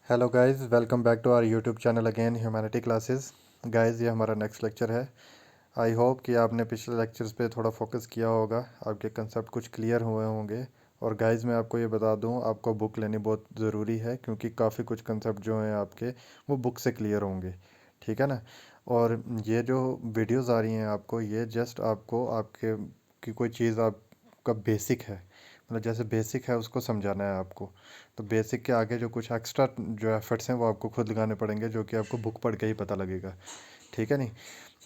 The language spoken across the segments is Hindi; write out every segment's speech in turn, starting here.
Hello guys, welcome back to our YouTube channel again humanity classes. Guys, ये हमारा नेक्स्ट लेक्चर है। आई होप कि आपने पिछले लेक्चर्स पे थोड़ा फोकस किया होगा, आपके कंसेप्ट कुछ क्लियर हुए होंगे। और गाइस, मैं आपको ये बता दूं, आपको बुक लेनी बहुत ज़रूरी है क्योंकि काफ़ी कुछ कंसेप्ट जो हैं आपके वो बुक से क्लियर होंगे। ठीक है ना। और ये जो वीडियोज़ आ रही हैं आपको, ये जस्ट आपको आपके की कोई चीज़ आपका बेसिक है, मतलब जैसे बेसिक है उसको समझाना है आपको। तो बेसिक के आगे जो कुछ एक्स्ट्रा जो एफर्ट्स हैं वो आपको खुद लगाने पड़ेंगे, जो कि आपको बुक पढ़ के ही पता लगेगा। ठीक है नहीं।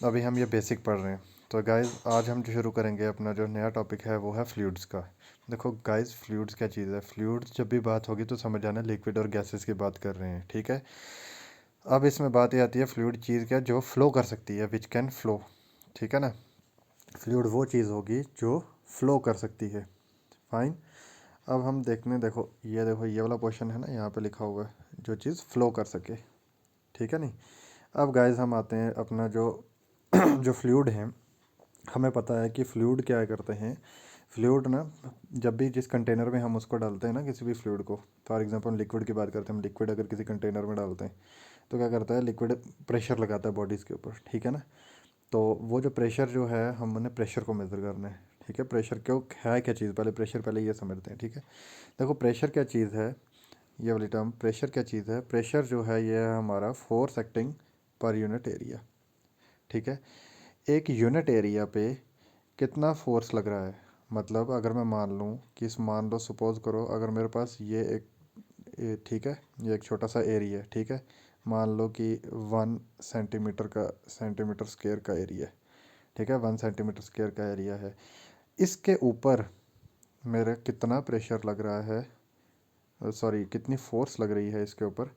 अभी हम ये बेसिक पढ़ रहे हैं। तो गाइज़, आज हम जो शुरू करेंगे अपना जो नया टॉपिक है वो है फ्लूइड्स का। देखो गाइज़, फ्लूइड्स क्या चीज़ है। फ्लूइड्स जब भी बात होगी तो समझ आना लिक्विड और गैसेस की बात कर रहे हैं। ठीक है। अब इसमें बात ये आती है, फ्लूइड चीज़ क्या जो फ्लो कर सकती है, विच कैन फ्लो। ठीक है ना। फ्लूइड वो चीज़ होगी जो फ्लो कर सकती है। फाइन। अब हम देखो ये वाला क्वेश्चन है ना, यहाँ पे लिखा हुआ है जो चीज़ फ्लो कर सके। ठीक है नहीं। अब गाइस, हम आते हैं अपना जो जो फ्लूइड है। हमें पता है कि फ्लूइड क्या करते हैं। फ्लूइड ना, जब भी जिस कंटेनर में हम उसको डालते हैं ना, किसी भी फ्लूइड को, फॉर एग्जांपल लिक्विड की बात करते हैं, हम लिक्विड अगर किसी कंटेनर में डालते हैं तो क्या करता है, लिक्विड प्रेशर लगाता है बॉडीज़ के ऊपर। ठीक है ना। तो वो जो प्रेशर जो है, हमने प्रेशर को मेज़र करना है। ठीक है। प्रेशर क्यों है, क्या चीज़, पहले प्रेशर पहले ये समझते हैं। ठीक है। देखो प्रेशर क्या चीज़ है, ये वाली टर्म प्रेशर क्या चीज़ है। प्रेशर जो है ये है हमारा force acting per unit area. ठीक है। एक यूनिट एरिया पे कितना फोर्स लग रहा है, मतलब अगर मैं मान लूँ कि मान लो, सपोज़ करो अगर मेरे पास ठीक है, ये एक छोटा सा एरिया है। ठीक है। मान लो कि 1 सेंटीमीटर स्क्वायर का एरिया है। ठीक है। 1 सेंटीमीटर स्क्वायर का एरिया है। इसके ऊपर मेरे कितना प्रेशर लग रहा है, सॉरी कितनी फोर्स लग रही है इसके ऊपर।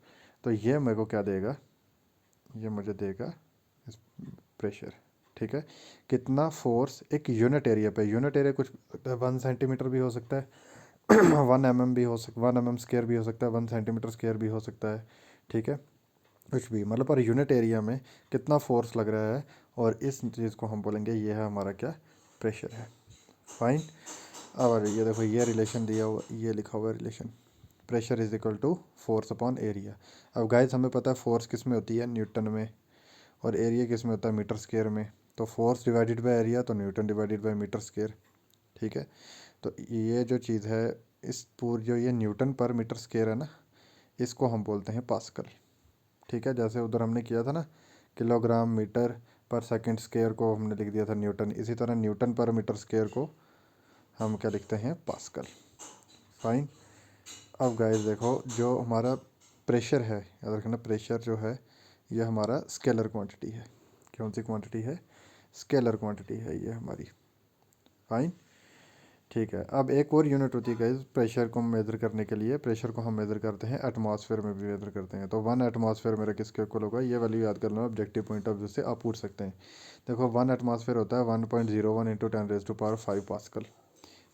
तो ये मेरे को क्या देगा, ये मुझे देगा इस प्रेशर। ठीक है। कितना फोर्स एक यूनिट एरिया पे, यूनिट एरिया कुछ 1 सेंटीमीटर भी हो सकता है 1 mm भी हो सकता, 1 mm स्क्वायर भी हो सकता है, 1 सेंटीमीटर स्क्वायर भी हो सकता है। ठीक है। कुछ भी, मतलब पर यूनिट एरिया में कितना फोर्स लग रहा है, और इस चीज़ को हम बोलेंगे ये है हमारा क्या, प्रेशर है। फाइन। अब ये देखो, ये रिलेशन दिया हुआ, ये लिखा हुआ relation, pressure is equal to force upon area. अब गाइस, हमें पता है फोर्स किस में होती है, न्यूटन में, और एरिया किस में होता है, मीटर स्क्वायर में। तो फोर्स डिवाइडेड बाय एरिया, तो newton divided by metre square. ठीक है। तो ये जो चीज़ है, इस पूरी जो ये न्यूटन पर मीटर स्क्वायर है ना, इसको हम बोलते हैं पास्कल। ठीक है। जैसे उधर हमने किया था ना, किलोग्राम मीटर पर सेकंड स्क्वायर को हमने लिख दिया था न्यूटन, इसी तरह न्यूटन पर मीटर स्क्वायर को हम क्या लिखते हैं, पास्कल। फाइन। अब गाइस देखो, जो हमारा प्रेशर है, याद रखना प्रेशर जो है ये हमारा स्केलर क्वांटिटी है। कौन सी क्वांटिटी है, स्केलर क्वांटिटी है ये हमारी। फाइन। ठीक है। अब एक और यूनिट होती है गाइस प्रेशर को मेज़र करने के लिए। प्रेशर को हम मेज़र करते हैं एटमॉस्फेयर में भी मेज़र करते हैं। तो 1 एटमॉस्फेयर मेरा किसके इक्वल होगा, ये वैल्यू याद कर लो, ऑब्जेक्टिव पॉइंट ऑफ व्यू से आप पूछ सकते हैं। देखो 1 एटमॉस्फेयर होता है 1.01 इंटू 10⁵ पास्कल।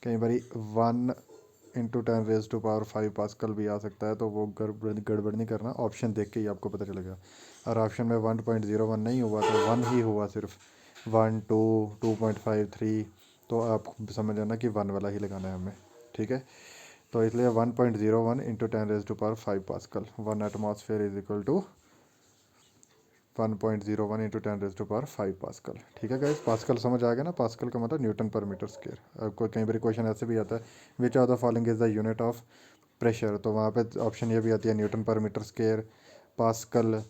कई बारी 1 इंटू 10⁵ भी आ सकता है, तो वो गड़बड़ नहीं करना, ऑप्शन देख के ही आपको पता चलेगा। और ऑप्शन में 1.01 नहीं हुआ तो 1 ही हुआ सिर्फ, 1 2 2.5 3, तो आप समझ जाना कि 1 वाला ही लगाना है हमें। ठीक है। तो इसलिए 1.01 into 10⁵ pascal, 1 atmosphere is equal to 1.01 into 10⁵ pascal. ठीक है गाइस, पास्कल समझ आ गया ना। पास्कल का मतलब न्यूटन पर मीटर स्क्वायर। अब कोई कई बार क्वेश्चन ऐसे भी आता है, which of the following is the unit of pressure, तो वहाँ पे ऑप्शन ये भी आती है, न्यूटन पर मीटर स्क्वायर, पास्कल,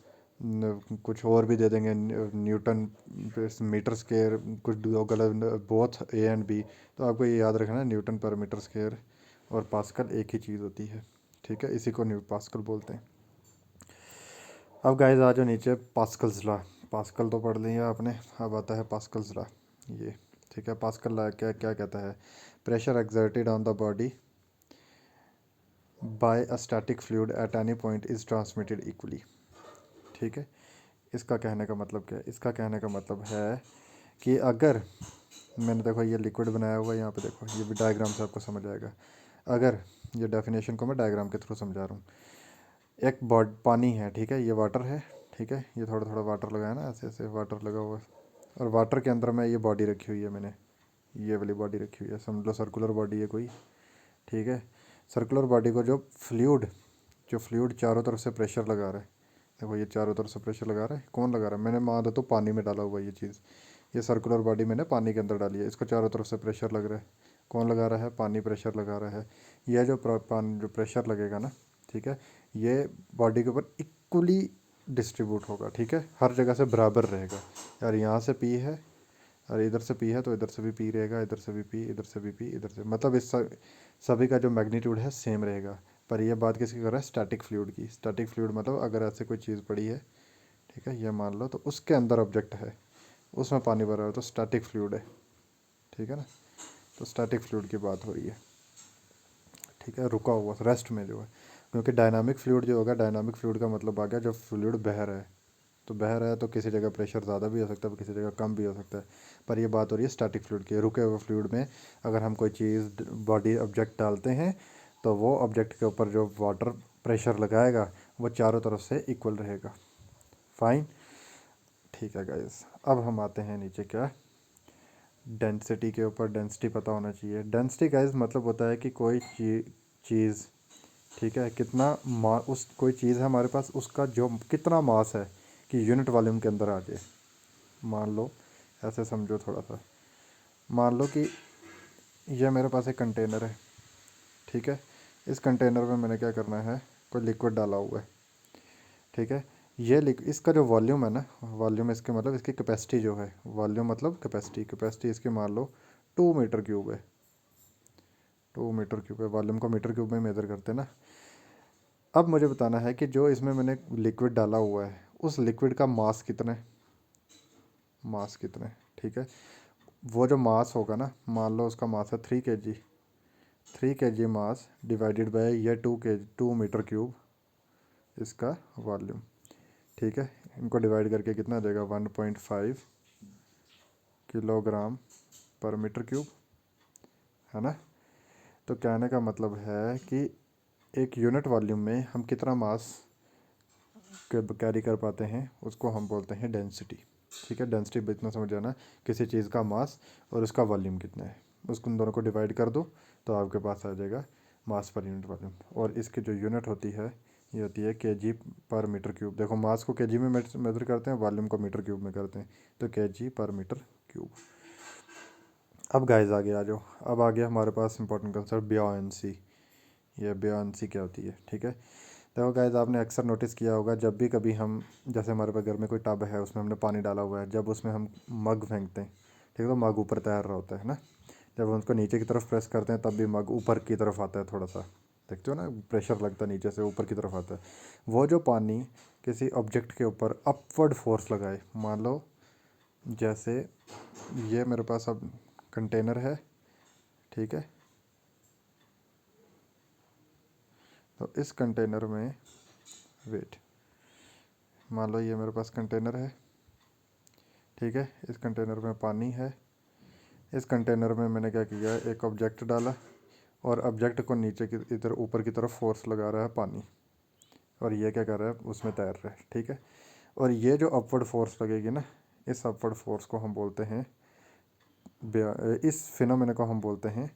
कुछ और भी दे देंगे, न्यूटन मीटर स्क्वायर, कुछ दो गलत, बोथ ए एंड बी। तो आपको ये याद रखना है, न्यूटन पर मीटर स्क्वायर और पास्कल एक ही चीज़ होती है। ठीक है। इसी को न्यू पास्कल बोलते हैं। अब गाइस आ जाओ नीचे, पास्कल्स लॉ। पास्कल तो पढ़ लिया आपने, अब आता है पास्कल्स लॉ। ये ठीक है। पास्कल लॉ क्या क्या कहता है, pressure exerted on the body by a static fluid at any point is transmitted equally. ठीक है। इसका कहने का मतलब क्या है, इसका कहने का मतलब है कि अगर मैंने, देखो ये लिक्विड बनाया हुआ है यहाँ पे, देखो ये भी डायग्राम से आपको समझ आएगा। अगर ये डेफिनेशन को मैं डायग्राम के थ्रू समझा रहा हूँ, एक पानी है। ठीक है। ये वाटर है। ठीक है। ये थोड़ा थोड़ा वाटर लगाया ना, ऐसे ऐसे वाटर लगा हुआ है, और वाटर के अंदर में ये बॉडी रखी हुई है मैंने, ये वाली बॉडी रखी हुई है, समझ लो सर्कुलर बॉडी है कोई। ठीक है। सर्कुलर बॉडी को जो फ्लूइड जो फ्लूइड चारों तरफ से प्रेशर लगा रहा है, देखो ये चारों तरफ से प्रेशर लगा रहा है, कौन लगा रहा है, मैंने मान लो तो पानी में डाला हुआ ये चीज़, ये सर्कुलर बॉडी मैंने पानी के अंदर डाली है, इसको चारों तरफ से प्रेशर लग रहा है, कौन लगा रहा है, पानी प्रेशर लगा रहा है। यह जो पानी जो प्रेशर लगेगा ना, ठीक है, ये बॉडी के ऊपर इक्वली डिस्ट्रीब्यूट होगा, ठीक है, हर जगह से बराबर रहेगा। यार यहाँ से पी है और इधर से पी है तो इधर से भी पी रहेगा, इधर से भी पी, इधर से भी पी, इधर से, मतलब इस सभी का जो मैग्नीट्यूड है सेम रहेगा। पर यह बात किसकी कर रहा है, स्टैटिक फ्लूइड की। स्टैटिक फ्लूइड मतलब अगर ऐसे कोई चीज़ पड़ी है, ठीक है, ये मान लो, तो उसके अंदर ऑब्जेक्ट है, उसमें पानी भरा है, तो स्टैटिक फ्लूइड है, ठीक है ना। तो स्टैटिक फ्लूइड की बात हो रही है, ठीक है, रुका हुआ रेस्ट में जो है। क्योंकि डायनामिक फ्लूइड जो होगा, डायनामिक फ्लूइड का मतलब आ गया जब फ्लूइड बह रहा है, तो बह रहा है तो किसी जगह प्रेशर ज़्यादा भी हो सकता है, किसी जगह कम भी हो सकता है। पर ये बात हो रही है स्टैटिक फ्लूइड की। रुके हुए फ्लूइड में अगर हम कोई चीज़ बॉडी ऑब्जेक्ट डालते हैं तो वो ऑब्जेक्ट के ऊपर जो वाटर प्रेशर लगाएगा वो चारों तरफ से इक्वल रहेगा। फाइन, ठीक है गाइस। अब हम आते हैं नीचे क्या, डेंसिटी के ऊपर। डेंसिटी पता होना चाहिए। डेंसिटी गाइस मतलब होता है कि कोई चीज़, ठीक है, कितना उस कोई चीज़ है हमारे पास, उसका जो कितना मास है कि यूनिट वॉल्यूम के अंदर आ जाए। मान लो, ऐसे समझो थोड़ा सा, मान लो कि यह मेरे पास एक कंटेनर है, ठीक है, इस कंटेनर में मैंने क्या करना है, कोई लिक्विड डाला हुआ है, ठीक है, ये इसका जो वॉल्यूम है ना, वॉल्यूम इसके मतलब इसकी कैपेसिटी जो है, वॉल्यूम मतलब कैपेसिटी, कैपेसिटी इसकी मान लो 2 मीटर क्यूब है, 2 मीटर क्यूब है। वॉल्यूम को मीटर क्यूब में मेज़र करते हैं ना। अब मुझे बताना है कि जो इसमें मैंने लिक्विड डाला हुआ है उस लिक्विड का मास कितना है, मास कितना है, ठीक है। वो जो मास होगा ना, मान लो उसका मास है 3 kg, 3 kg mass divided by ये 2 मीटर क्यूब इसका वॉल्यूम, ठीक है। इनको डिवाइड करके कितना आ जाएगा, 1.5 किलोग्राम पर मीटर क्यूब, है ना। तो कहने का मतलब है कि एक यूनिट वॉल्यूम में हम कितना मास कैरी कर पाते हैं उसको हम बोलते हैं डेंसिटी, ठीक है। डेंसिटी इतना समझ जाना, किसी चीज़ का मास और उसका वॉल्यूम कितना है, उसको उन दोनों को डिवाइड कर दो तो आपके पास आ जाएगा मास पर यूनिट वॉल्यूम। और इसकी जो यूनिट होती है ये होती है केजी पर मीटर क्यूब। देखो मास को केजी में मेजर करते हैं, वॉल्यूम को मीटर क्यूब में करते हैं, तो केजी पर मीटर क्यूब। अब गाइस आगे आ जाओ। अब आ गया हमारे पास इंपॉर्टेंट कंसेप्ट ब्योएंसी। ये ब्योएंसी क्या होती है, ठीक है। देखो गाइस, आपने अक्सर नोटिस किया होगा जब भी कभी हम, जैसे हमारे पास घर में कोई टब है उसमें हमने पानी डाला हुआ है, जब उसमें हम मग फेंकते हैं, ठीक है, तो मग ऊपर तैर रहा होता है ना। जब हम उसको नीचे की तरफ प्रेस करते हैं तब भी मग ऊपर की तरफ आता है, थोड़ा सा देखते हो ना, प्रेशर लगता है नीचे से ऊपर की तरफ आता है। वो जो पानी किसी ऑब्जेक्ट के ऊपर अपवर्ड फोर्स लगाए, मान लो जैसे ये मेरे पास अब कंटेनर है, ठीक है, तो इस कंटेनर में, वेट, मान लो ये मेरे पास कंटेनर है, ठीक है, इस कंटेनर में पानी है, इस कंटेनर में मैंने क्या किया, एक ऑब्जेक्ट डाला और ऑब्जेक्ट को नीचे की इधर ऊपर की तरफ फोर्स लगा रहा है पानी, और ये क्या कर रहा है, उसमें तैर रहा है, ठीक है। और ये जो अपवर्ड फोर्स लगेगी ना, इस अपवर्ड फोर्स को हम बोलते हैं, इस फिनोमेना को हम बोलते हैं,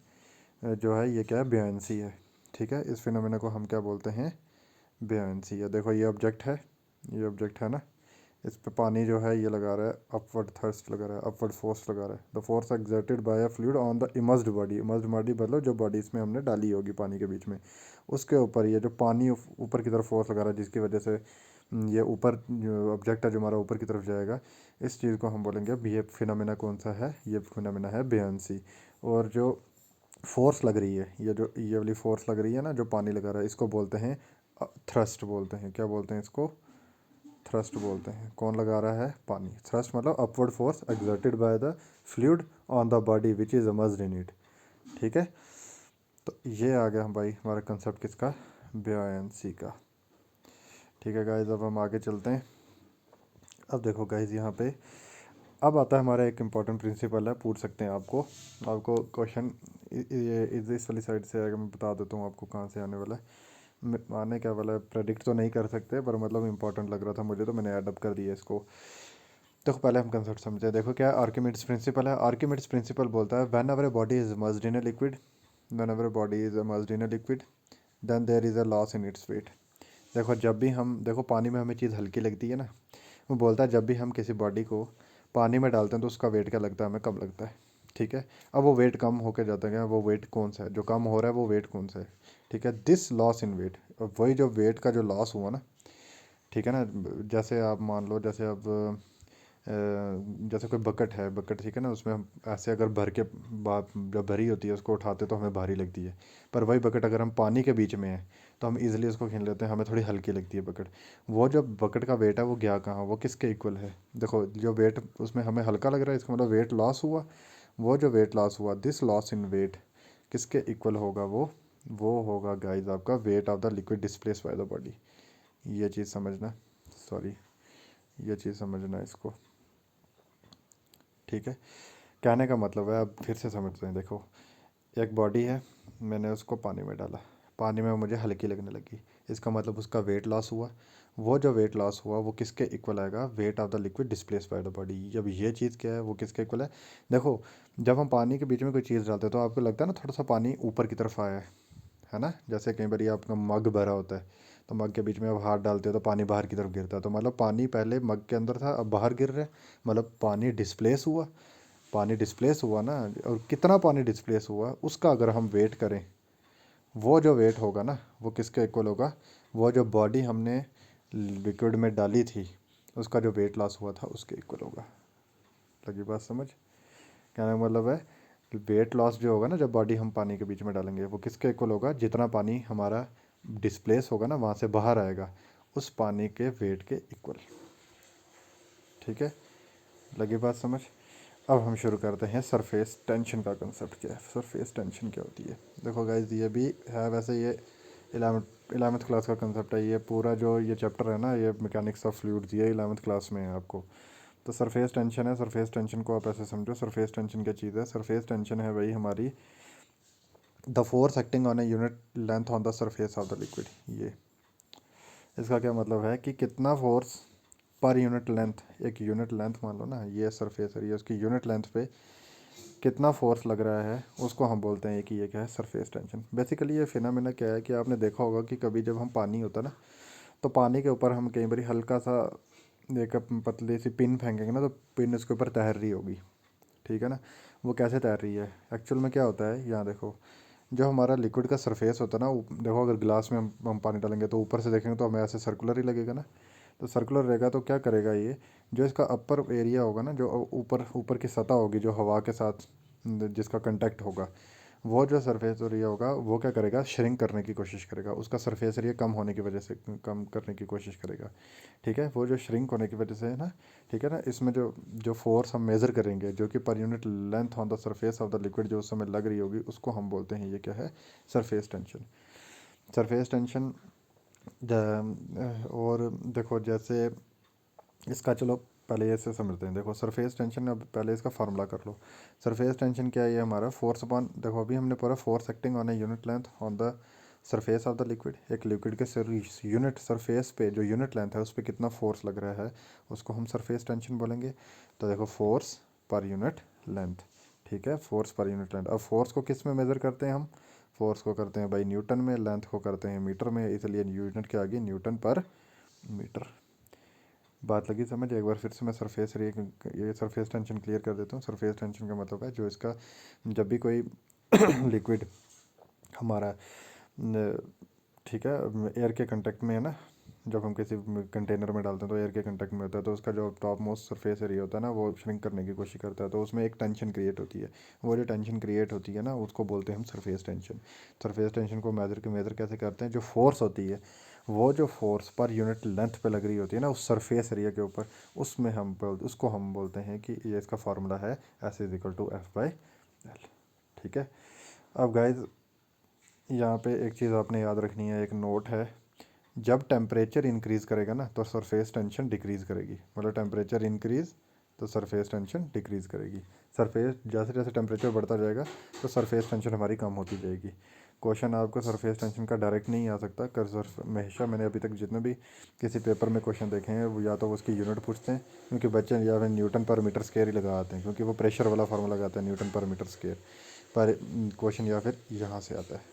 जो है ये क्या है, ब्योएंसी है, ठीक है। इस फिनोमेना को हम क्या बोलते हैं, ब्योएंसी है। देखो ये ऑब्जेक्ट है, ये ऑब्जेक्ट है ना, इस पे पानी जो है ये लगा रहा है, अपवर्ड थर्स्ट लगा रहा है, अपवर्ड फोर्स लगा रहा है। The force exerted by a fluid on the immersed body, immersed body मतलब जो बॉडी इसमें हमने डाली होगी पानी के बीच में, उसके ऊपर ये जो पानी ऊपर की तरफ फोर्स लगा रहा है, जिसकी वजह से ये ऊपर जो ऑब्जेक्ट है जो हमारा ऊपर की तरफ जाएगा, इस चीज़ को हम बोलेंगे। अब ये फिनोमेना कौन सा है, ये फिनोमेना है ब्योएंसी। और जो फोर्स लग रही है, ये वाली फोर्स लग रही है ना, जो पानी लगा रहा है, इसको बोलते हैं थ्रस्ट बोलते हैं। क्या बोलते हैं इसको, थ्रस्ट बोलते हैं। कौन लगा रहा है, पानी। थ्रस्ट मतलब upward force exerted by the fluid on the body which is immersed in it, ठीक है। तो ये आ गया हम भाई हमारा कंसेप्ट किसका, ब्योएंसी का, ठीक है गाइज। अब हम आगे चलते हैं। अब देखो गाइज यहाँ पे अब आता है हमारा एक इम्पॉर्टेंट प्रिंसिपल है, पूछ सकते हैं आपको, आपको क्वेश्चन ये इस वाली साइड से आएगा। मैं बता देता हूँ आपको कहाँ से आने वाला है। आने क्या वाला है, प्रेडिक्ट तो नहीं कर सकते पर मतलब इंपॉर्टेंट लग रहा था मुझे तो मैंने ऐड अप कर दिया इसको। देखो पहले हम कंसेप्ट समझते हैं। देखो क्या आर्किमिडीज प्रिंसिपल है। आर्किमिडीज प्रिंसिपल बोलता है whenever a body is immersed in a liquid, whenever a body is immersed in a liquid then there is a loss in its weight. देखो जब भी हम देखो पानी में हमें चीज़ हल्की लगती है ना, वो बोलता है जब भी हम किसी बॉडी को पानी में डालते हैं तो उसका वेट क्या लगता है, हमें कम लगता है। ठीक है, अब वो वेट कम होकर जाता है, वो वेट कौन सा है जो कम हो रहा है, वो वेट कौन सा है। ठीक है, दिस लॉस इन वेट, अब वही जो वेट का जो लॉस हुआ ना, ठीक है ना। जैसे आप मान लो, जैसे अब जैसे कोई बकेट है, बकेट ठीक है ना, उसमें हम ऐसे अगर भर के जब भरी होती है उसको उठाते तो हमें भारी लगती है। पर वही बकेट अगर हम पानी के बीच में है तो हम इजीली उसको खींच लेते हैं, हमें थोड़ी हल्की लगती है बकेट। वो जो बकेट का वेट है वो गया कहाँ, वो किसके इक्वल है। देखो जो वेट उसमें हमें हल्का लग रहा है, इसका मतलब वेट लॉस हुआ। वो जो वेट लॉस हुआ, दिस लॉस इन वेट किसके इक्वल होगा, वो होगा गाइस आपका weight of the liquid displace by the body. ये चीज़ समझना, सॉरी, ये चीज़ समझना इसको। ठीक है, कहने का मतलब है, अब फिर से समझते हैं। देखो एक बॉडी है, मैंने उसको पानी में डाला, पानी में मुझे हल्की लगने लगी, इसका मतलब उसका वेट लॉस हुआ। वो जो वेट लॉस हुआ वो किसके इक्वल आएगा, weight of the liquid displace by the body. जब ये चीज़ क्या है, वो किसके इक्वल है। देखो जब हम पानी के बीच में कोई चीज़ डालते हैं तो आपको लगता है ना थोड़ा सा पानी ऊपर की तरफ आया है ना। जैसे कई बार आपका मग भरा होता है तो मग के बीच में आप हाथ डालते हो तो पानी बाहर की तरफ गिरता है, तो मतलब पानी पहले मग के अंदर था अब बाहर गिर रहा है, मतलब पानी डिस्प्लेस हुआ। पानी डिस्प्लेस हुआ ना, और कितना पानी डिस्प्लेस हुआ उसका अगर हम वेट करें, वो जो वेट होगा ना वो किसके इक्वल होगा, वो जो बॉडी हमने लिक्विड में डाली थी उसका जो वेट लॉस हुआ था उसके इक्वल होगा। लगी बात समझ। कहने का मतलब है वेट लॉस जो होगा ना जब बॉडी हम पानी के बीच में डालेंगे, वो किसके इक्वल होगा, जितना पानी हमारा डिस्प्लेस होगा ना वहाँ से बाहर आएगा उस पानी के वेट के इक्वल। ठीक है, लगी बात समझ। अब हम शुरू करते हैं सरफेस टेंशन का कंसेप्ट क्या है, सरफेस टेंशन क्या होती है। देखो गाइज ये भी है, वैसे ये 11th क्लास का कंसेप्ट है, ये पूरा जो ये चैप्टर है ना, ये मैकेनिक्स ऑफ फ्लूइड्स, ये 11th क्लास में है आपको। तो सरफेस टेंशन है, सरफेस टेंशन को आप ऐसे समझो, सरफेस टेंशन क्या चीज़ है। सरफेस टेंशन है भाई हमारी the force acting on a unit length on the surface of the liquid. ये इसका क्या मतलब है कि कितना फोर्स पर यूनिट लेंथ, एक यूनिट लेंथ मान लो ना, ये सरफेस है, ये उसकी यूनिट लेंथ पे कितना फोर्स लग रहा है उसको हम बोलते हैं कि ये क्या है, सरफेस टेंशन। बेसिकली ये फिनोमेना क्या है कि आपने देखा होगा कि कभी जब हम पानी होता ना तो पानी के ऊपर हम कई बार हल्का सा एक पतली सी पिन फेंकेंगे ना तो पिन उसके ऊपर तैर रही होगी। ठीक है ना, वो कैसे तैर रही है, एक्चुअल में क्या होता है, यहाँ देखो जो हमारा लिक्विड का सरफेस होता है ना, देखो अगर गिलास में हम पानी डालेंगे तो ऊपर से देखेंगे तो हमें ऐसे सर्कुलर ही लगेगा ना। तो सर्कुलर रहेगा तो क्या करेगा ये, जो इसका अपर एरिया होगा ना, जो ऊपर ऊपर की सतह होगी जो हवा के साथ जिसका कांटेक्ट होगा, वो जो सरफेस एरिया होगा वो क्या करेगा, श्रिंक करने की कोशिश करेगा, उसका सरफेस एरिया कम होने की वजह से कम करने की कोशिश करेगा। ठीक है, वो जो श्रिंक होने की वजह से है ना, ठीक है ना, इसमें जो जो फोर्स हम मेज़र करेंगे जो कि per unit length on the surface of the liquid जो उस समय लग रही होगी उसको हम बोलते हैं ये क्या है, सरफेस टेंशन। सरफेस टेंशन और देखो जैसे इसका चलो पहले ये से समझते हैं। देखो सरफेस टेंशन, अब पहले इसका फार्मूला कर लो। सरफेस टेंशन क्या है, ये हमारा फोर्स अपॉन, देखो अभी हमने पूरा force acting on a unit length on the surface of the liquid, एक लिक्विड के यूनिट सरफेस पे जो यूनिट लेंथ है उस पर कितना फोर्स लग रहा है उसको हम सरफेस टेंशन बोलेंगे। तो देखो फोर्स पर यूनिट लेंथ, ठीक है, फोर्स पर यूनिट लेंथ। अब फोर्स को किस में मेज़र करते हैं हम, फोर्स को करते हैं भाई न्यूटन में, लेंथ को करते हैं मीटर में, इसलिए यूनिट क्या आ गई, न्यूटन पर मीटर। बात लगी समझ। एक बार फिर से मैं सरफेस ये सरफेस टेंशन क्लियर कर देता हूँ। सरफेस टेंशन का मतलब है जो इसका जब भी कोई लिक्विड हमारा ठीक है एयर के कांटेक्ट में है ना, जब हम किसी कंटेनर में डालते हैं तो एयर के कांटेक्ट में होता है तो उसका जो टॉप मोस्ट सरफेस एरिया होता है ना वो श्रिंक करने की कोशिश करता है, तो उसमें एक टेंशन क्रिएट होती है। वो जो टेंशन क्रिएट होती है ना उसको बोलते हैं हम सरफेस टेंशन। सरफेस टेंशन को मेज़र कैसे करते हैं, जो फोर्स होती है, वो जो फोर्स पर यूनिट लेंथ पे लग रही होती है ना उस सरफेस एरिया के ऊपर, उसमें उसको हम बोलते हैं कि ये इसका फार्मूला है S = F/L। ठीक है, अब गाइज यहाँ पे एक चीज़ आपने याद रखनी है, एक नोट है, जब टेम्परेचर इंक्रीज़ करेगा ना तो सरफेस टेंशन डिक्रीज़ करेगी, मतलब टेम्परेचर इंक्रीज़ तो सरफेस टेंशन डिक्रीज़ करेगी। सरफेस जैसे जैसे टेम्परेचर बढ़ता जाएगा तो सरफेस टेंशन हमारी कम होती जाएगी। क्वेश्चन आपको सरफेस टेंशन का डायरेक्ट नहीं आ सकता, कर हमेशा मैंने अभी तक जितने भी किसी पेपर में क्वेश्चन देखे हैं वो या तो उसकी यूनिट पूछते हैं, क्योंकि बच्चे या फिर न्यूटन पर मीटर स्क्वायर ही लगा आते हैं क्योंकि वो प्रेशर वाला फार्मूला लगाते हैं न्यूटन पर मीटर स्क्वायर पर क्वेश्चन, या फिर यहाँ से आता है।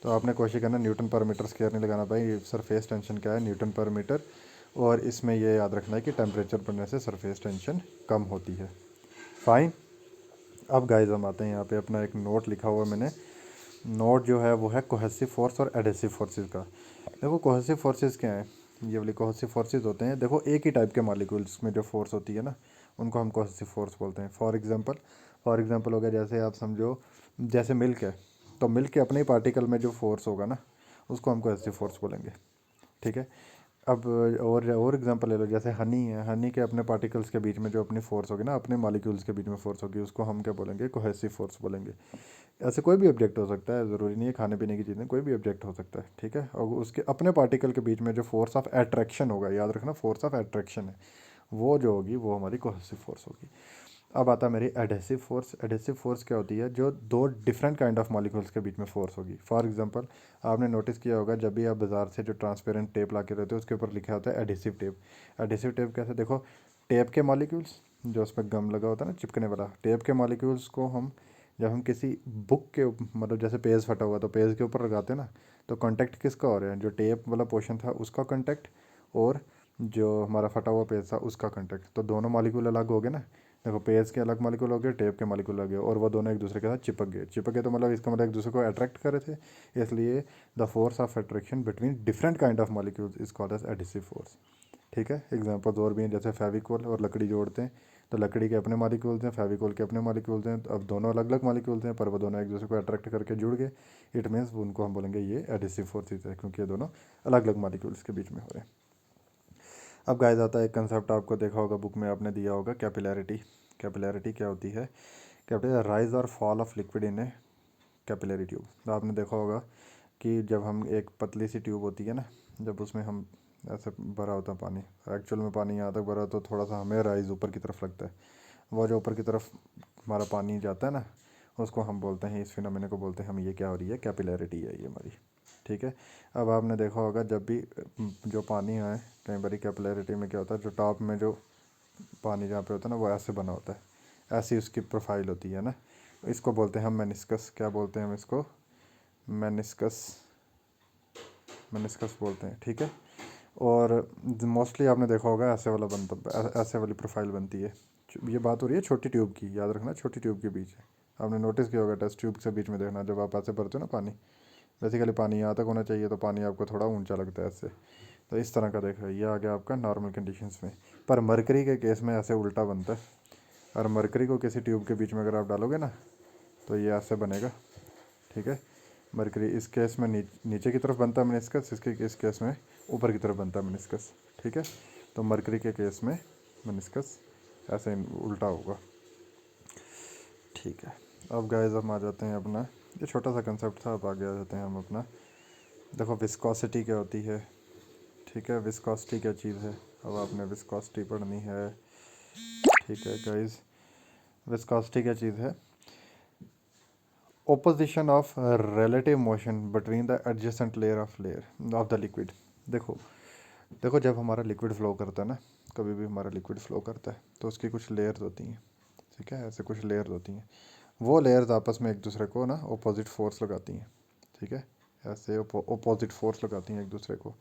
तो आपने कोशिश करना न्यूटन पर मीटर स्क्वायर नहीं लगाना भाई। सरफेस टेंशन क्या है, न्यूटन पर मीटर। और इसमें ये याद रखना है कि टेम्परेचर बढ़ने से सरफेस टेंशन कम होती है। फाइन। अब गाइस हम आते हैं यहाँ पे, अपना एक नोट लिखा हुआ है मैंने। नोट जो है वो है कोहेसिव फोर्स और एडहेसिव फोर्सेस का। देखो कोहेसिव फोर्सेस क्या है, ये वाली कोहेसिव फोर्सेस होते हैं, देखो एक ही टाइप के मॉलिक्यूल्स में जो फोर्स होती है ना, उनको हम कोहेसिव फोर्स बोलते हैं। फॉर एग्जांपल हो गया, जैसे आप समझो जैसे मिल्क है, तो मिल्क के अपने ही पार्टिकल में जो फोर्स होगा ना, उसको हम कोहेसिव फोर्स बोलेंगे। ठीक है। अब और एग्जांपल ले लो, जैसे हनी है, हनी के अपने पार्टिकल्स के बीच में जो अपनी फोर्स होगी ना, अपने मॉलिक्यूल्स के बीच में फोर्स होगी, उसको हम क्या बोलेंगे, कोहेसिव फोर्स बोलेंगे। ऐसे कोई भी ऑब्जेक्ट हो सकता है, ज़रूरी नहीं है खाने पीने की चीज़ें, कोई भी ऑब्जेक्ट हो सकता है। ठीक है। और उसके अपने पार्टिकल के बीच में जो फोर्स ऑफ अट्रैक्शन होगा, याद रखना फोर्स ऑफ अट्रैक्शन है, वो जो होगी वो हमारी कोहेसिव फोर्स होगी। अब आता है मेरी एडहेसिव फोर्स। एडहेसिव फोर्स क्या होती है, जो दो डिफरेंट काइंड ऑफ मॉलिक्यूल्स के बीच में फोर्स होगी। फॉर एग्जांपल आपने नोटिस किया होगा, जब भी आप बाज़ार से जो ट्रांसपेरेंट टेप ला के रहते हो, उसके ऊपर लिखा होता है एडहेसिव टेप। एडहेसिव टेप कैसे, देखो टेप के मॉलिक्यूल्स, जो उसमें गम लगा होता है ना चिपकने वाला, टेप के मॉलिक्यूल्स को हम जब हम किसी बुक के मतलब जैसे पेज फटा हुआ तो पेज के ऊपर लगाते हैं ना, तो कांटेक्ट किसका हो रहा है, जो टेप वाला पोर्शन था उसका कांटेक्ट, और जो हमारा फटा हुआ पेज था उसका कांटेक्ट। तो दोनों मॉलिक्यूल अलग हो गए ना। देखो पेज के अलग मॉलिक्यूल हो गए, टेप के मॉलिक्यूल अलग गए, और वो दोनों एक दूसरे के साथ चिपक गए तो मतलब इसका मतलब एक दूसरे को अट्रैक्ट कर रहे थे, इसलिए the force of attraction between different kind of molecules is called as adhesive force. ठीक है। एग्जांपल्स और भी हैं, जैसे फेविकोल और लकड़ी जोड़ते हैं, तो लकड़ी के अपने मॉलिक्यूल्स हैं, फेविकोल के अपने मॉलिक्यूल्स हैं, तो अब दोनों अलग अलग मॉलिक्यूल्स हैं, पर वो दोनों एक दूसरे को अट्रैक्ट करके जुड़ गए। इट मीन्स उनको हम बोलेंगे ये एडिसिव फोर्सेज है, क्योंकि ये दोनों अलग अलग मॉलिक्यूल्स के बीच में हो रहे हैं। अब गाइस आता है एक कंसेप्ट, आपको देखा होगा बुक में आपने दिया होगा, कैपिलैरिटी। कैपिलैरिटी क्या होती है, कैपिलरी राइज और fall of liquid in A capillary tube. तो आपने देखा होगा कि जब हम एक पतली सी ट्यूब होती है ना, जब उसमें हम ऐसे भरा होता है पानी, एक्चुअल में पानी यहाँ तक भरा तो थोड़ा सा हमें राइज ऊपर की तरफ लगता है, वो जो ऊपर की तरफ हमारा पानी जाता है ना, उसको हम बोलते हैं, इस फिनोमेना को बोलते हैं हम, ये क्या हो रही है, कैपिलैरिटी है ये हमारी। ठीक है। अब आपने देखा होगा जब भी जो पानी है, कई बार कैपिलैरिटी में क्या होता है, जो टॉप में जो पानी जहाँ पे होता है ना, वो ऐसे बना होता है, ऐसी उसकी प्रोफाइल होती है ना, इसको बोलते हैं हम मेनिस्कस। क्या बोलते हैं हम इसको, मेनिस्कस, मेनिस्कस बोलते हैं। ठीक है। और मोस्टली आपने देखा होगा ऐसे वाला बनता, ऐसे वाली प्रोफाइल बनती है। ये बात हो रही है छोटी ट्यूब की, याद रखना छोटी ट्यूब के बीच है। आपने नोटिस किया होगा टेस्ट ट्यूब से बीच में देखना, जब आप ऐसे भरते हो ना पानी, बेसिकली पानी यहाँ तक होना चाहिए, तो पानी आपको थोड़ा ऊंचा लगता है ऐसे। तो इस तरह का देखो, ये आ गया आपका नॉर्मल कंडीशंस में। पर मरकरी के केस में ऐसे उल्टा बनता है, और मरकरी को किसी ट्यूब के बीच में अगर आप डालोगे ना, तो ये ऐसे बनेगा। ठीक है। मरकरी इस केस में नीचे की तरफ बनता है मेनिस्कस, इसके इस केस में ऊपर की तरफ बनता है मेनिस्कस। ठीक है। तो मरकरी के केस में मेनिस्कस ऐसे उल्टा होगा। ठीक है। अब गाइस हम आ जाते हैं अपना, ये छोटा सा कंसेप्ट था, अब आगे आ जाते हैं हम अपना। देखो विस्कोसिटी क्या होती है। ठीक है। विस्कोसिटी क्या चीज़ है, अब आपने विस्कोसिटी पढ़नी है। ठीक है गाइस, विस्कोसिटी क्या चीज़ है, opposition of relative motion between the adjacent layer of the liquid। देखो देखो जब हमारा लिक्विड फ्लो करता है ना, कभी भी हमारा लिक्विड फ्लो करता है तो उसकी कुछ लेयर्स होती हैं। ठीक है। ऐसे कुछ लेयर्स होती हैं, वो लेयर्स आपस में एक दूसरे को ना अपोजिट फोर्स लगाती हैं। ठीक है। ऐसे अपोजिट फोर्स लगाती हैं एक दूसरे को।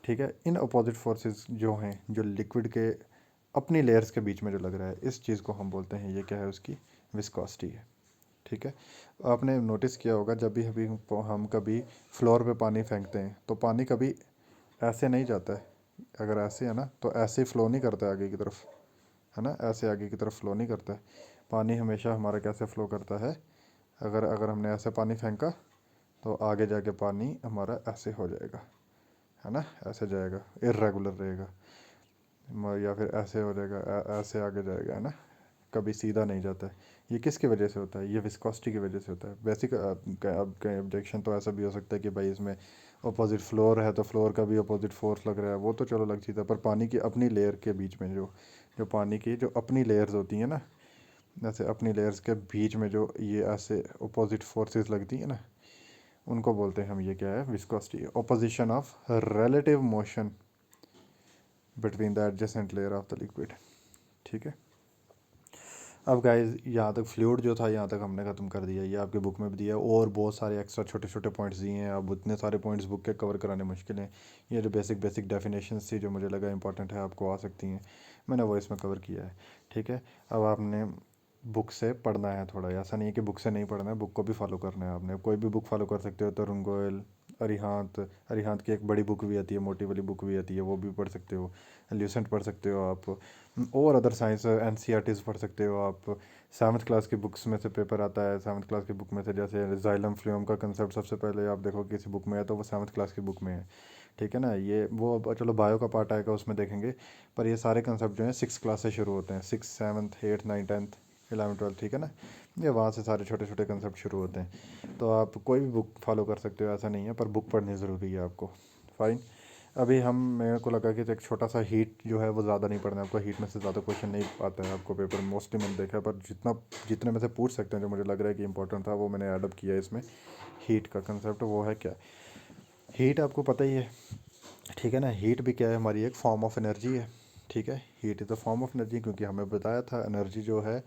ठीक है। इन अपोजिट फोर्सेस जो हैं, जो लिक्विड के अपनी लेयर्स के बीच में जो लग रहा है, इस चीज़ को हम बोलते हैं, ये क्या है, उसकी विस्कोसिटी है। ठीक है। आपने नोटिस किया होगा जब भी हम कभी फ्लोर पे पानी फेंकते हैं, तो पानी कभी ऐसे नहीं जाता है, अगर ऐसे है ना तो ऐसे फ्लो नहीं करता है आगे की तरफ, है ना, ऐसे आगे की तरफ फ्लो नहीं करता है। पानी हमेशा हमारा कैसे फ्लो करता है, अगर अगर हमने ऐसे पानी फेंका तो आगे जाके पानी हमारा ऐसे हो जाएगा, है ना, ऐसे जाएगा, इर्रेगुलर रहेगा, या फिर ऐसे हो जाएगा, ऐसे आगे जाएगा, है ना, कभी सीधा नहीं जाता है। ये किसकी वजह से होता है, ये विस्कोसिटी की वजह से होता है। बेसिक अब कहीं ऑब्जेक्शन तो ऐसा भी हो सकता है कि भाई इसमें अपोजिट फ्लोर है तो फ्लोर का भी अपोजिट फोर्स लग रहा है, वो तो चलो अलग चीज़ है, पर पानी की अपनी लेयर के बीच में जो जो पानी की जो अपनी लेयर्स होती हैं ना, जैसे अपनी लेयर्स के बीच में जो ये ऐसे अपोजिट फोर्सेस लगती हैं ना, उनको बोलते हैं हम, ये क्या है, viscosity, opposition of relative motion between the adjacent layer of the liquid. ठीक है। अब गाइस यहाँ तक फ्लूइड जो था यहाँ तक हमने ख़त्म कर दिया, ये आपके बुक में भी दिया है और बहुत सारे एक्स्ट्रा छोटे छोटे पॉइंट्स दिए हैं। अब उतने सारे पॉइंट्स बुक के कवर कराने मुश्किल हैं। ये जो बेसिक बेसिक डेफिनेशंस थी जो मुझे लगा इंपॉर्टेंट है आपको आ सकती हैं, मैंने वो इसमें कवर किया है। ठीक है, अब आपने बुक से पढ़ना है थोड़ा, ऐसा नहीं है कि बुक से नहीं पढ़ना है, बुक को भी फॉलो करना है। आपने कोई भी बुक फॉलो कर सकते हो, तरुण गोयल, अरिहंत, अरिहंत की एक बड़ी बुक भी आती है, मोटी वाली बुक भी आती है, वो भी पढ़ सकते हो। ल्यूसेंट पढ़ सकते हो आप, और other science N C R Ts पढ़ सकते हो आप। सेवन्थ क्लास की बुक्स में से पेपर आता है, सेवन्थ क्लास की बुक में से जैसे जाइलम फ्लूम का कंसेप्ट सबसे पहले आप देखो किसी बुक में है तो वो सेवन्थ क्लास की बुक में है। ठीक है ना, ये वो अब चलो बायो का पार्ट आएगा उसमें देखेंगे, पर ये सारे कंसेप्ट जो हैं सिक्स क्लास से शुरू होते हैं, six seventh eighth nine tenth eleven twelfth. ठीक है ना, ये वहाँ से सारे छोटे छोटे कंसेप्ट शुरू होते हैं। तो आप कोई भी बुक फॉलो कर सकते हो, ऐसा नहीं है, पर बुक पढ़नी ज़रूरी है आपको। फाइन। अभी हम मेरे को लगा कि एक छोटा सा हीट जो है वो ज़्यादा नहीं पढ़ना है आपको, हीट में से ज़्यादा क्वेश्चन नहीं आता है आपको पेपर में, मोस्टली मैंने देखा है, पर जितने में से पूछ सकते हैं जो मुझे लग रहा है कि इंपॉर्टेंट था वो मैंने ऐडअप किया है इसमें। हीट का कंसेप्ट वो है क्या, हीट आपको पता ही है। ठीक है ना, हीट भी क्या है, हमारी एक फॉर्म ऑफ एनर्जी है। ठीक है, heat is a form of energy, क्योंकि हमें बताया था एनर्जी जो है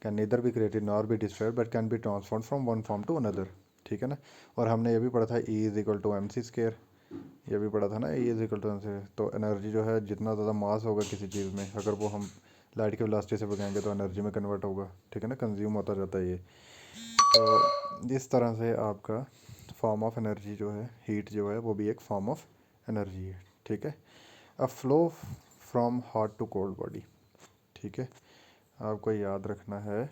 can neither be created nor be destroyed but can be transform from one form to another. ठीक है ना, और हमने ये भी पढ़ा था E is equal to m c square, ये भी पढ़ा था ना, E is equal to m c. तो एनर्जी जो है जितना ज़्यादा मास होगा किसी चीज़ में, अगर वो हम लाइट की वेलोसिटी से भगाएंगे तो एनर्जी में कन्वर्ट होगा। ठीक है ना, कंज्यूम होता जाता है ये। तो इस तरह से आपका फॉर्म ऑफ एनर्जी जो है, हीट जो है वो भी एक फॉर्म ऑफ एनर्जी है। ठीक है, a flow from hot to cold body. ठीक है, आपको याद रखना है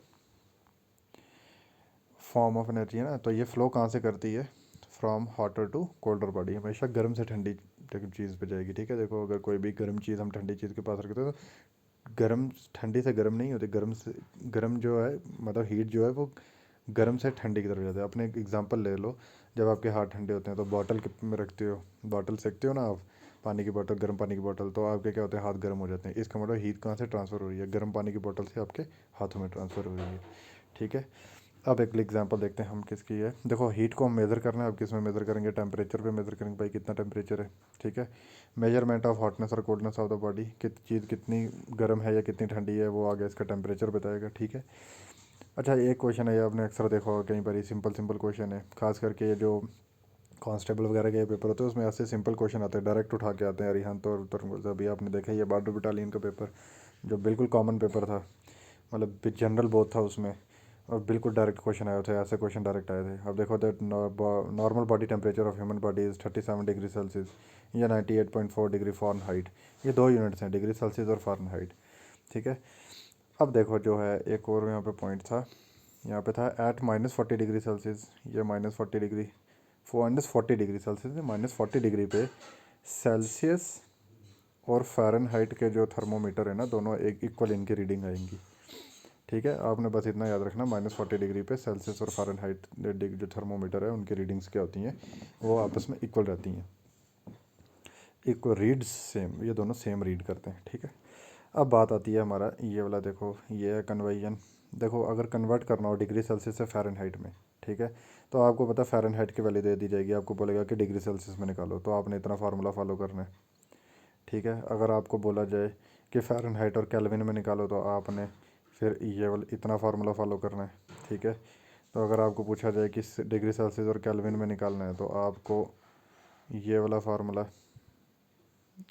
फॉर्म ऑफ एनर्जी है ना, तो ये फ्लो कहाँ से करती है, from hotter to colder body, हमेशा गर्म से ठंडी चीज़ पे जाएगी। ठीक है, देखो अगर कोई भी गर्म चीज़ हम ठंडी चीज़ के पास रखते हैं तो गर्म ठंडी से गर्म नहीं होती, गर्म से गर्म जो है मतलब हीट जो है वो गर्म से ठंडी की तरफ जाता है। अपने एक एग्जांपल ले लो, जब आपके हाथ ठंडे होते हैं तो बॉटल में रखते हो, बॉटल सेकते हो ना आप, पानी की बॉटल, गर्म पानी की बॉटल, तो आपके क्या होते हैं, हाथ गर्म हो जाते हैं। इसका मतलब हीट कहाँ से ट्रांसफ़र हो रही है, गर्म पानी की बॉटल से आपके हाथों में ट्रांसफ़र हो रही है। ठीक है, अब एक एग्जांपल देखते हैं हम किसकी है। देखो हीट को हम मेज़र करना है, अब किस में मेज़र करेंगे, टेम्परेचर पे मेज़र करेंगे, भाई कितना टेम्परेचर है। ठीक है, मेजरमेंट ऑफ हॉटनेस और कोल्डनेस ऑफ द बॉडी, चीज़ कितनी गर्म है या कितनी ठंडी है, वो आगे इसका टेम्परेचर बताएगा। ठीक है, अच्छा एक क्वेश्चन है ये आपने अक्सर देखा होगा कहीं पर, ही सिंपल सिंपल क्वेश्चन है, खास करके ये जो कांस्टेबल वगैरह के पेपर होते हैं उसमें ऐसे सिंपल क्वेश्चन आते हैं, डायरेक्ट उठा के आते हैं। अरिहंत और तरंग अभी आपने देखा ये बॉर्डर बटालियन का पेपर जो बिल्कुल कॉमन पेपर था, मतलब जनरल बहुत था उसमें, और बिल्कुल डायरेक्ट क्वेश्चन आए थे, ऐसे क्वेश्चन डायरेक्ट आए थे। अब देखो that normal body temperature of human body is 37 degree Celsius या 98.4 डिग्री फ़ारेनहाइट। ये दो यूनिट्स हैं, डिग्री सेल्सियस और फ़ारेनहाइट। ठीक है, अब देखो जो है एक और यहाँ पे पॉइंट था, यहाँ पे था एट -40 डिग्री सेल्सियस, ये -40 डिग्री, -40 डिग्री सेल्सियस -40 डिग्री पे सेल्सियस और फ़ारेनहाइट के जो थर्मोमीटर है ना दोनों एक इक्वल इनकी रीडिंग आएंगी। ठीक है, आपने बस इतना याद रखना, -40 डिग्री पे सेल्सियस और फ़ारेनहाइट जो थर्मोमीटर है उनकी रीडिंग्स क्या होती हैं, वो आपस में इक्वल रहती हैं, इक्वल रीड्स सेम, ये दोनों सेम रीड करते हैं। ठीक है, अब बात आती है हमारा ये वाला, देखो ये है कन्वर्जन। देखो अगर कन्वर्ट करना हो डिग्री सेल्सियस से फ़ारेनहाइट में, ठीक है, तो आपको पता फ़ारेनहाइट की वैल्यू दे दी जाएगी, आपको बोलेगा कि डिग्री सेल्सियस में निकालो, तो आपने इतना फार्मूला फॉलो करना है। ठीक है, अगर आपको बोला जाए कि फ़ारेनहाइट और केल्विन में निकालो तो आपने फिर ये वाला इतना फार्मूला फॉलो करना है। ठीक है, तो अगर आपको पूछा जाए कि डिग्री सेल्सियस और केल्विन में निकालना है तो आपको ये वाला फार्मूला,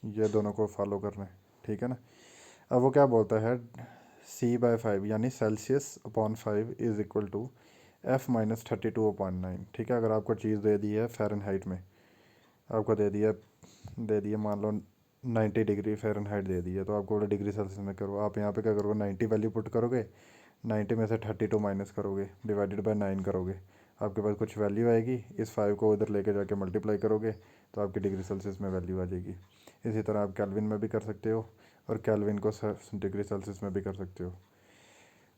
ये दोनों को फॉलो करना है। ठीक है ना, अब वो क्या बोलता है, C/5 यानी Celsius upon 5 is equal to F-32/9। ठीक है, अगर आपको चीज़ दे दी है फ़ारेनहाइट में, आपको दे दिया मान लो 90 डिग्री फ़ारेनहाइट दे दी है, तो आपको बोला डिग्री सेल्सियस में करो, आप यहाँ पे क्या करोगे, 90 वैल्यू पुट करोगे, 90 में से 32 माइनस करोगे, डिवाइडेड बाय 9 करोगे, आपके पास कुछ वैल्यू आएगी, इस 5 को उधर लेके जाके मल्टीप्लाई करोगे तो आपकी डिग्री सेल्सियस में वैल्यू आ जाएगी। इसी तरह आप केल्विन में भी कर सकते हो और केल्विन को डिग्री सेल्सियस में भी कर सकते हो।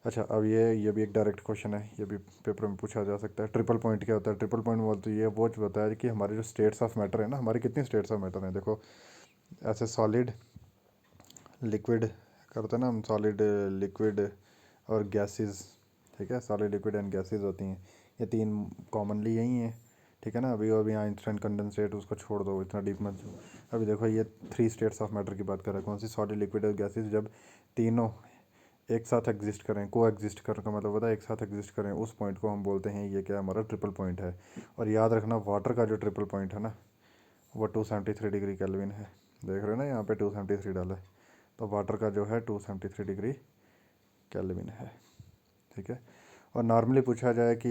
अच्छा, अब ये भी एक डायरेक्ट क्वेश्चन है, ये भी पेपर में पूछा जा सकता है। ट्रिपल पॉइंट क्या होता है, ट्रिपल पॉइंट बोलते ये वो जो होता है कि हमारे जो स्टेट्स ऑफ मैटर है ना, हमारी कितनी स्टेट्स ऑफ मैटर हैं, देखो ऐसे सॉलिड, लिक्विड करते हैं ना हम, सॉलिड, लिक्विड और गैसेस। ठीक है, सॉलिड, लिक्विड एंड गैसेस होती हैं, ये तीन कॉमनली यही हैं। ठीक है ना, अभी अभी आइंस्टाइन कंडेंसेट उसको छोड़ दो, इतना डीप मत जाओ। अभी देखो ये 3 स्टेट्स ऑफ मैटर की बात कर रहा है, कौन सी, सॉलिड, लिक्विड और गैसेस। जब तीनों एक साथ एग्जिस्ट करें, को एग्जिस्ट करने का मतलब होता है एक साथ एग्जिस्ट करें, उस पॉइंट को हम बोलते हैं, ये क्या हमारा ट्रिपल पॉइंट है। और याद रखना वाटर का जो ट्रिपल पॉइंट है ना, वो 273 डिग्री केल्विन है। देख रहे हो ना, यहाँ पे 273 डाला है, तो वाटर का जो है 273 डिग्री केल्विन है। ठीक है। और नॉर्मली पूछा जाए कि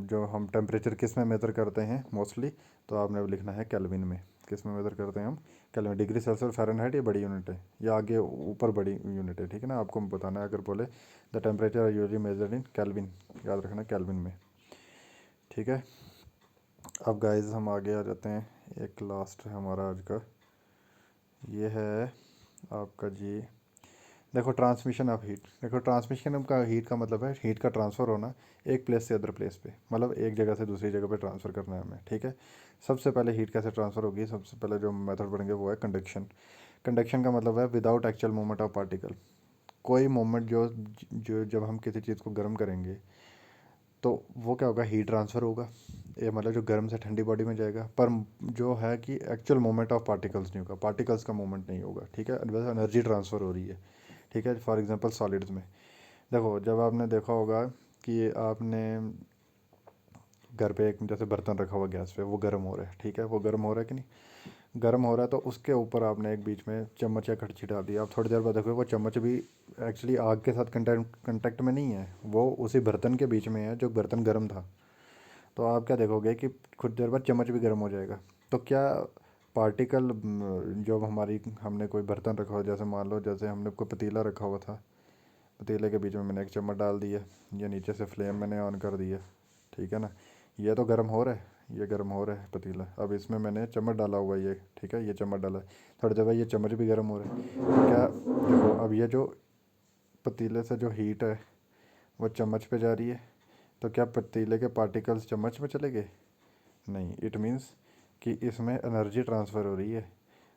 जो हम टेम्परेचर किस में मेज़र करते हैं मोस्टली, तो आपने लिखना है केल्विन में। किस में मेज़र करते हैं हम? केल्विन। डिग्री सेल्सियस फ़ारेनहाइट ये बड़ी यूनिट है, या आगे ऊपर बड़ी यूनिट है, ठीक है ना। आपको बताना है अगर बोले the temperature are usually measured in Kelvin, याद रखना केल्विन में। ठीक है। अब गाइस हम आगे आ जाते हैं, एक लास्ट है हमारा आज का, ये है आपका जी। देखो ट्रांसमिशन ऑफ हीट, देखो ट्रांसमिशन का हीट का मतलब है हीट का ट्रांसफ़र होना एक प्लेस से अदर प्लेस पे, मतलब एक जगह से दूसरी जगह पे ट्रांसफ़र करना है हमें। ठीक है। सबसे पहले हीट कैसे ट्रांसफ़र होगी, सबसे पहले जो मेथड पढ़ेंगे वो है कंडक्शन। कंडक्शन का मतलब है without actual movement of particle. कोई मोमेंट जो जो जब हम किसी चीज़ को गर्म करेंगे तो वो क्या होगा, हीट ट्रांसफ़र होगा, ये मतलब जो गर्म से ठंडी बॉडी में जाएगा, पर जो है कि एक्चुअल मूवमेंट ऑफ पार्टिकल्स नहीं होगा, पार्टिकल्स का मूवमेंट नहीं होगा। ठीक है। बस एनर्जी ट्रांसफ़र हो रही है। ठीक है। फॉर एग्जांपल सॉलिड्स में देखो, जब आपने देखा होगा कि आपने घर पे एक जैसे बर्तन रखा हुआ गैस पे, वो गर्म हो रहा है, ठीक है, वो गर्म हो रहा है कि नहीं, गर्म हो रहा है, तो उसके ऊपर आपने एक बीच में चम्मच या कड़छी डाल दी। आप थोड़ी देर बाद देखोगे वो चम्मच भी एक्चुअली आग के साथ कंटेक्ट में नहीं है, वो उसी बर्तन के बीच में है जो बर्तन गर्म था। तो आप क्या देखोगे कि कुछ देर बाद चम्मच भी गर्म हो जाएगा। तो क्या पार्टिकल जो हमारी हमने कोई बर्तन रखा हो, जैसे मान लो जैसे हमने कोई पतीला रखा हुआ था, पतीले के बीच में मैंने एक चम्मच डाल दिया, ये नीचे से फ्लेम मैंने ऑन कर दिया, ठीक है ना, ये तो गर्म हो रहा है, ये गर्म हो रहा है पतीला, अब इसमें मैंने चम्मच डाला हुआ है, ये ठीक है, ये चम्मच डाला है, थोड़ी देर बाद ये चम्मच भी गर्म हो रहा है। तो क्या देखो, अब ये जो पतीले से जो हीट है वो चम्मच पे जा रही है, तो क्या पतीले के पार्टिकल्स चम्मच में चले गए? नहीं, इट मीन्स कि इसमें एनर्जी ट्रांसफ़र हो रही है,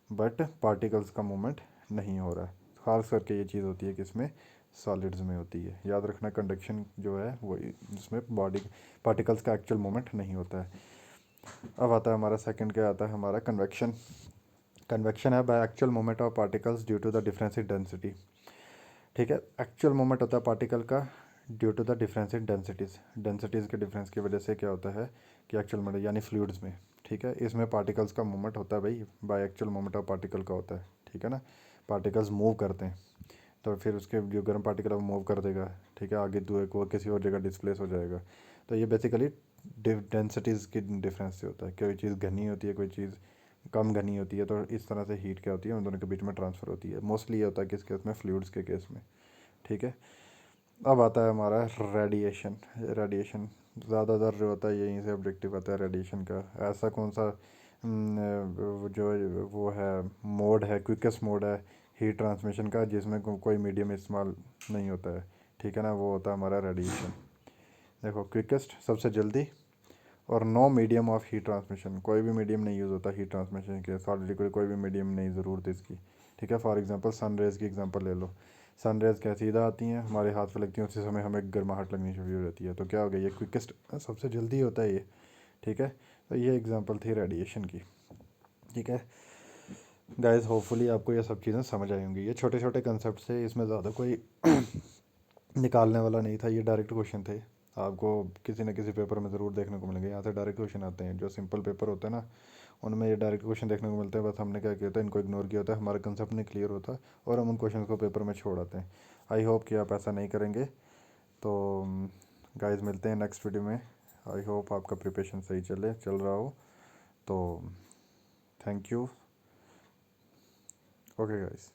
बट पार्टिकल्स का मूवमेंट नहीं हो रहा है। खास करके ये चीज़ होती है कि इसमें सॉलिड्स में होती है। याद रखना कंडक्शन जो है वो, जिसमें बॉडी पार्टिकल्स का एक्चुअल मूवमेंट नहीं होता है। अब आता है हमारा सेकंड, क्या आता है हमारा कन्वेक्शन। कन्वेक्शन है by actual movement of particles due to the difference in density. ठीक है। एक्चुअल मूवमेंट होता है पार्टिकल का due to the difference in densities, densities के डिफरेंस की वजह से क्या होता है कि एक्चुअल मूवमेंट यानी फ्लूइड्स में, ठीक है, इसमें पार्टिकल्स का मूवमेंट होता है भाई, bye actual movement of particle का होता है। ठीक है ना। पार्टिकल्स मूव करते हैं, तो फिर उसके जो गर्म पार्टिकल है वो मूव कर देगा, ठीक है, आगे दूर को किसी और जगह डिस्प्लेस हो जाएगा। तो ये बेसिकली डेंसिटीज़ की डिफरेंस से होता है, कोई चीज़ घनी होती है, कोई चीज़ कम घनी होती है, तो इस तरह से हीट क्या होती है उन दोनों के बीच में ट्रांसफ़र होती है। मोस्टली ये होता है किस केस में, फ्लूइड्स के केस में। ठीक है। अब आता है हमारा रेडिएशन। रेडिएशन ज़्यादातर जो होता है यहीं से ऑब्जेक्टिव आता है रेडिएशन का। ऐसा कौन सा जो वो है मोड है, क्विकेस्ट मोड है हीट ट्रांसमिशन का, जिसमें कोई मीडियम इस्तेमाल नहीं होता है, ठीक है ना, वो होता है हमारा रेडिएशन। देखो क्विकेस्ट सबसे जल्दी, और no medium of heat transmission, कोई भी मीडियम नहीं यूज़ होता हीट ट्रांसमिशन के, सॉलिड कोई भी मीडियम नहीं ज़रूरत है इसकी। ठीक है। फॉर एग्जांपल सन रेज़ की एग्जांपल ले लो, सन रेज़ क्या सीधा आती हैं हमारे हाथ पे लगती हैं, उसी समय हमें गर्माहट लगनी शुरू हो जाती है, तो क्या हो गया, ये क्विकेस्ट सबसे जल्दी होता है ये। ठीक है। तो ये एग्जांपल थी रेडिएशन की। ठीक है। गाइस होपफुली आपको ये सब चीज़ें समझ आई होंगी, ये छोटे छोटे कंसेप्ट थे, इसमें ज़्यादा कोई निकालने वाला नहीं था, ये डायरेक्ट क्वेश्चन थे। आपको किसी न किसी पेपर में ज़रूर देखने को मिलेंगे, यहाँ से डायरेक्ट क्वेश्चन आते हैं, जो सिंपल पेपर होता है ना उनमें ये डायरेक्ट क्वेश्चन देखने को मिलते हैं। बस हमने क्या किया होता है, इनको इग्नोर किया होता है, हमारा कंसेप्ट नहीं क्लियर होता और हम उन क्वेश्चन को पेपर में छोड़ आते हैं। आई होप कि आप ऐसा नहीं करेंगे। तो गाइस मिलते हैं नेक्स्ट वीडियो में। आई होप आपका प्रिपरेशन सही चल रहा हो। तो थैंक यू। Okay guys.